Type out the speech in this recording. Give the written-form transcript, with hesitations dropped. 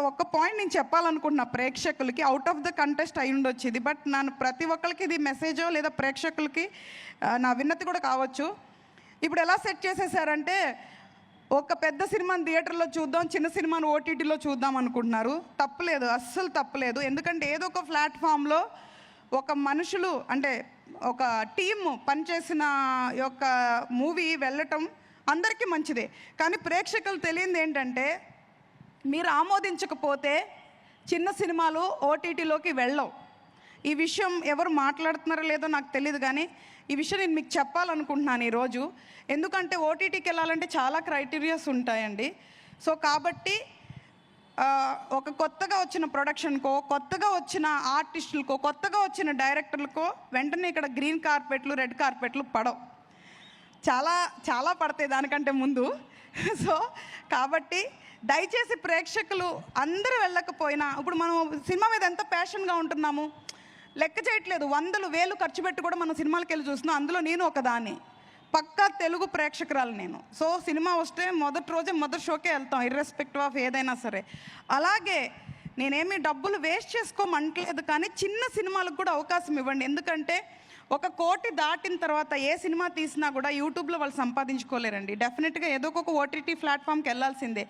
ఒక్క పాయింట్ నేను చెప్పాలనుకుంటున్నా ప్రేక్షకులకి, అవుట్ ఆఫ్ ద కంటెస్ట్ అయి ఉండొచ్చు ఇది, బట్ నన్ను ప్రతి ఒక్కరికి ఇది మెసేజో లేదా ప్రేక్షకులకి నా విన్నతి కూడా కావచ్చు. ఇప్పుడు ఎలా సెట్ చేసేసారంటే, ఒక పెద్ద సినిమాని థియేటర్లో చూద్దాం, చిన్న సినిమాను ఓటీటీలో చూద్దాం అనుకుంటున్నారు. తప్పులేదు, అస్సలు తప్పులేదు. ఎందుకంటే ఏదో ఒక ప్లాట్ఫామ్లో ఒక మనుషులు అంటే ఒక టీమ్ పనిచేసిన యొక్క మూవీ వెళ్ళటం అందరికీ మంచిదే. కానీ ప్రేక్షకులు తెలియంది ఏంటంటే, మీరు ఆమోదించకపోతే చిన్న సినిమాలు ఓటీటీలోకి వెళ్ళవు. ఈ విషయం ఎవరు మాట్లాడుతున్నారో లేదో నాకు తెలియదు, కానీ ఈ విషయం నేను మీకు చెప్పాలనుకుంటున్నాను ఈరోజు. ఎందుకంటే ఓటీటీకి వెళ్ళాలంటే చాలా క్రైటీరియాస్ ఉంటాయండి. సో కాబట్టి ఒక కొత్తగా వచ్చిన ప్రొడక్షన్కో, కొత్తగా వచ్చిన ఆర్టిస్టులకో, కొత్తగా వచ్చిన డైరెక్టర్లకో వెంటనే ఇక్కడ గ్రీన్ కార్పెట్లు, రెడ్ కార్పెట్లు పడవు. చాలా చాలా పడతాయి దానికంటే ముందు. సో కాబట్టి దయచేసి ప్రేక్షకులు అందరూ వెళ్ళకపోయినా, ఇప్పుడు మనం సినిమా మీద ఎంత ప్యాషన్గా ఉంటున్నాము లెక్క చేయట్లేదు. 100,000 ఖర్చు పెట్టి కూడా మనం సినిమాలకు వెళ్ళి చూస్తున్నాం. అందులో నేను ఒకదాన్ని, పక్కా తెలుగు ప్రేక్షకురాలు నేను. సో సినిమా వస్తే మొదటి రోజే మొదటి షోకే వెళ్తాం, ఇర్రెస్పెక్టివ్ ఆఫ్ ఏదైనా సరే. అలాగే నేనేమి డబ్బులు వేస్ట్ చేసుకోమంటలేదు, కానీ చిన్న సినిమాలకు కూడా అవకాశం ఇవ్వండి. ఎందుకంటే 1 కోటి దాటిన తర్వాత ఏ సినిమా తీసినా కూడా యూట్యూబ్లో వాళ్ళు సంపాదించుకోలేరండి. డెఫినెట్గా ఏదో ఒక ఓటీటీ ప్లాట్ఫామ్కి వెళ్ళాల్సిందే.